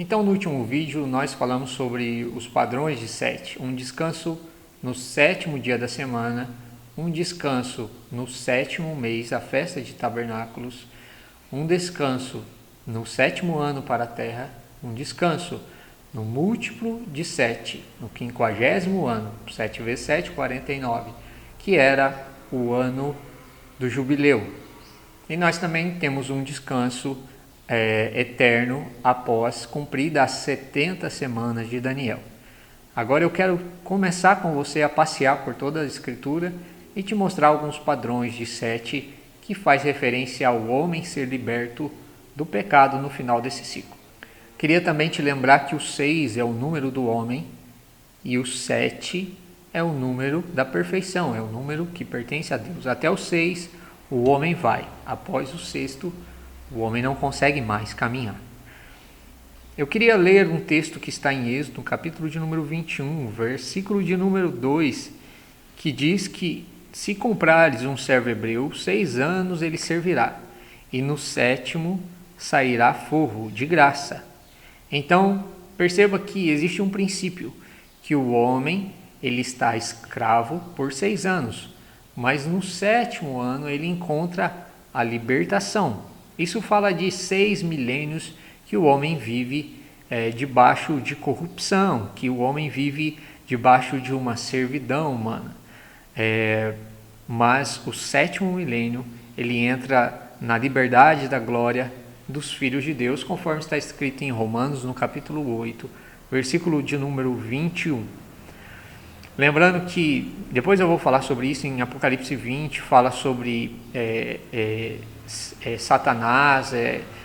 Então, no último vídeo, nós falamos sobre os padrões de sete. Um descanso no sétimo dia da semana, um descanso no sétimo mês, a festa de tabernáculos, um descanso no sétimo ano para a terra, um descanso no múltiplo de 7, no 50º ano, 7 vezes 7, 49, que era o ano do jubileu. E nós também temos um descanso eterno após cumpridas as 70 semanas de Daniel. Agora eu quero começar com você a passear por toda a Escritura e te mostrar alguns padrões de 7 que faz referência ao homem ser liberto do pecado no final desse ciclo. Queria também te lembrar que o 6 é o número do homem e o 7 é o número da perfeição, é o número que pertence a Deus. Até o 6 o homem vai, após o sexto o homem não consegue mais caminhar. Eu queria ler um texto que está em Êxodo, capítulo de número 21, versículo de número 2, que diz que se comprares um servo hebreu, 6 anos ele servirá, e no 7º sairá forro de graça. Então, perceba que existe um princípio, que o homem ele está escravo por 6 anos, mas no 7º ano ele encontra a libertação. Isso fala de 6 milênios que o homem vive debaixo de corrupção, que o homem vive debaixo de uma servidão humana. Mas o 7º milênio ele entra na liberdade da glória dos filhos de Deus, conforme está escrito em Romanos, no capítulo 8, versículo de número 21. Lembrando que, depois eu vou falar sobre isso em Apocalipse 20, fala sobre Satanás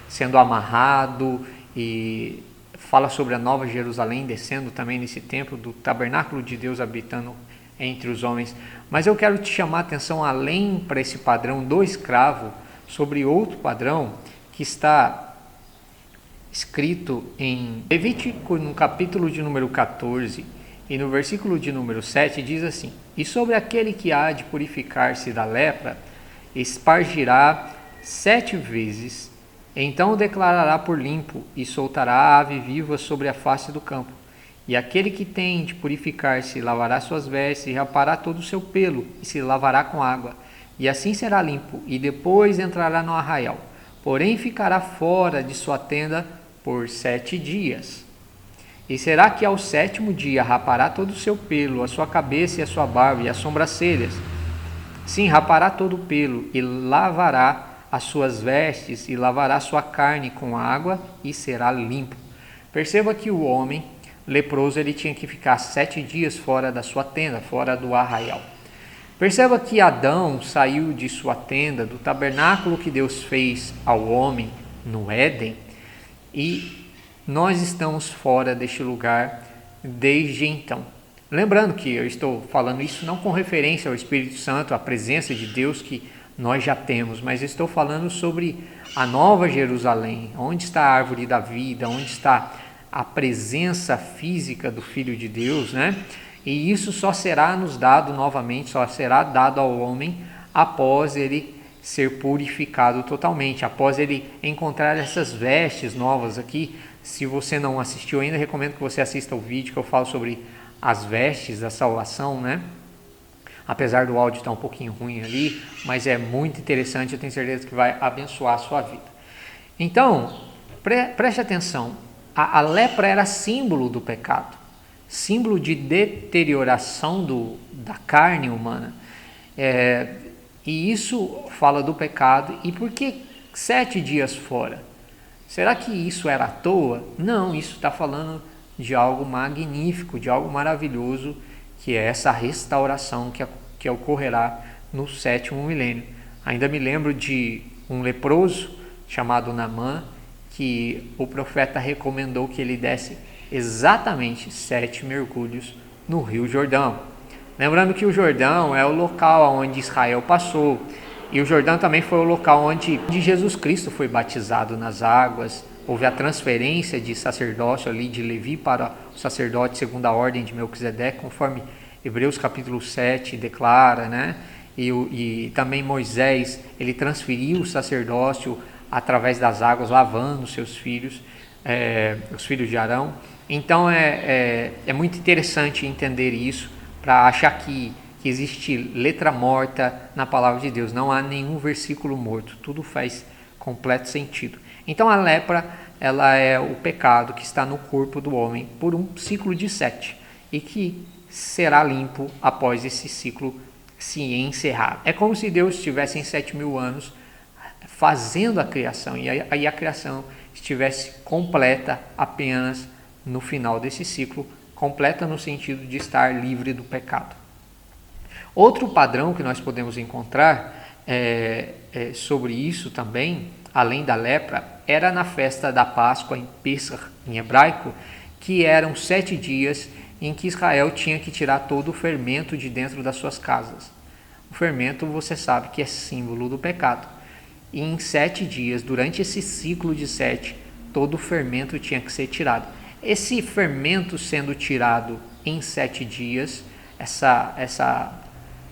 sendo amarrado, e fala sobre a Nova Jerusalém descendo também nesse templo do tabernáculo de Deus habitando entre os homens. Mas eu quero te chamar a atenção, além para esse padrão do escravo, sobre outro padrão que está escrito em Levítico, no capítulo de número 14, e no versículo de número 7 diz assim: E sobre aquele que há de purificar-se da lepra, espargirá 7 vezes, então o declarará por limpo, e soltará a ave viva sobre a face do campo. E aquele que tem de purificar-se lavará suas vestes, e rapará todo o seu pelo, e se lavará com água, e assim será limpo, e depois entrará no arraial. Porém ficará fora de sua tenda por 7 dias. E será que ao 7º dia rapará todo o seu pelo, a sua cabeça e a sua barba e as sobrancelhas? Sim, rapará todo o pelo, e lavará as suas vestes, e lavará sua carne com água, e será limpo. Perceba que o homem leproso ele tinha que ficar 7 dias fora da sua tenda, fora do arraial. Perceba que Adão saiu de sua tenda, do tabernáculo que Deus fez ao homem no Éden, e nós estamos fora deste lugar desde então. Lembrando que eu estou falando isso não com referência ao Espírito Santo, à presença de Deus que nós já temos, mas estou falando sobre a Nova Jerusalém, onde está a árvore da vida, onde está a presença física do Filho de Deus, né? E isso só será nos dado novamente, só será dado ao homem após ele ser purificado totalmente, após ele encontrar essas vestes novas aqui. Se você não assistiu ainda, recomendo que você assista o vídeo que eu falo sobre as vestes da salvação, né? Apesar do áudio estar um pouquinho ruim ali, mas é muito interessante, eu tenho certeza que vai abençoar a sua vida. Então, preste atenção, a lepra era símbolo do pecado, símbolo de deterioração da carne humana. E isso fala do pecado. E por que 7 dias fora? Será que isso era à toa? Não, isso está falando de algo magnífico, de algo maravilhoso, que é essa restauração que ocorrerá no 7º milênio. Ainda me lembro de um leproso chamado Naamã, que o profeta recomendou que ele desse exatamente 7 mergulhos no Rio Jordão. Lembrando que o Jordão é o local onde Israel passou, e o Jordão também foi o local onde Jesus Cristo foi batizado nas águas. Houve a transferência de sacerdócio ali de Levi para o sacerdote segundo a ordem de Melquisedeque, conforme Hebreus capítulo 7 declara, né? E também Moisés, ele transferiu o sacerdócio através das águas, lavando seus filhos. os filhos de Arão. Então é muito interessante entender isso, para achar que existe letra morta na palavra de Deus. Não há nenhum versículo morto, tudo faz completo sentido. Então a lepra, ela é o pecado que está no corpo do homem por um ciclo de 7 e que será limpo após esse ciclo se encerrar. É como se Deus estivesse em 7.000 anos fazendo a criação, e aí a criação estivesse completa apenas no final desse ciclo, completa no sentido de estar livre do pecado. Outro padrão que nós podemos encontrar sobre isso também, além da lepra, era na festa da Páscoa, em Pesach, em hebraico, que eram 7 dias em que Israel tinha que tirar todo o fermento de dentro das suas casas. O fermento, você sabe que é símbolo do pecado. E em 7 dias, durante esse ciclo de 7, todo o fermento tinha que ser tirado. Esse fermento sendo tirado em 7 dias, essa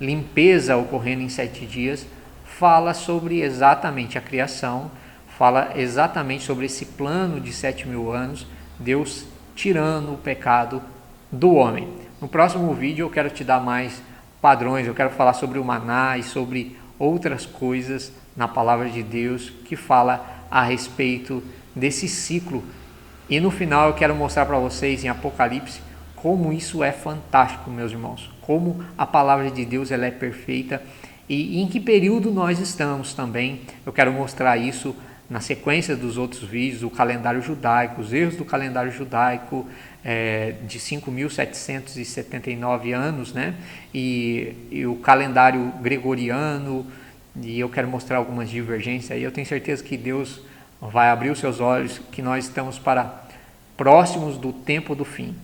limpeza ocorrendo em 7 dias, fala sobre exatamente a criação, fala exatamente sobre esse plano de 7.000 anos, Deus tirando o pecado do homem. No próximo vídeo eu quero te dar mais padrões, eu quero falar sobre o maná e sobre outras coisas na palavra de Deus que fala a respeito desse ciclo. E no final eu quero mostrar para vocês em Apocalipse como isso é fantástico, meus irmãos, como a palavra de Deus ela é perfeita e em que período nós estamos também. Eu quero mostrar isso na sequência dos outros vídeos, o calendário judaico, os erros do calendário judaico de 5.779 anos, né? E o calendário gregoriano, e eu quero mostrar algumas divergências aí. Eu tenho certeza que Deus vai abrir os seus olhos, que nós estamos próximos do tempo do fim.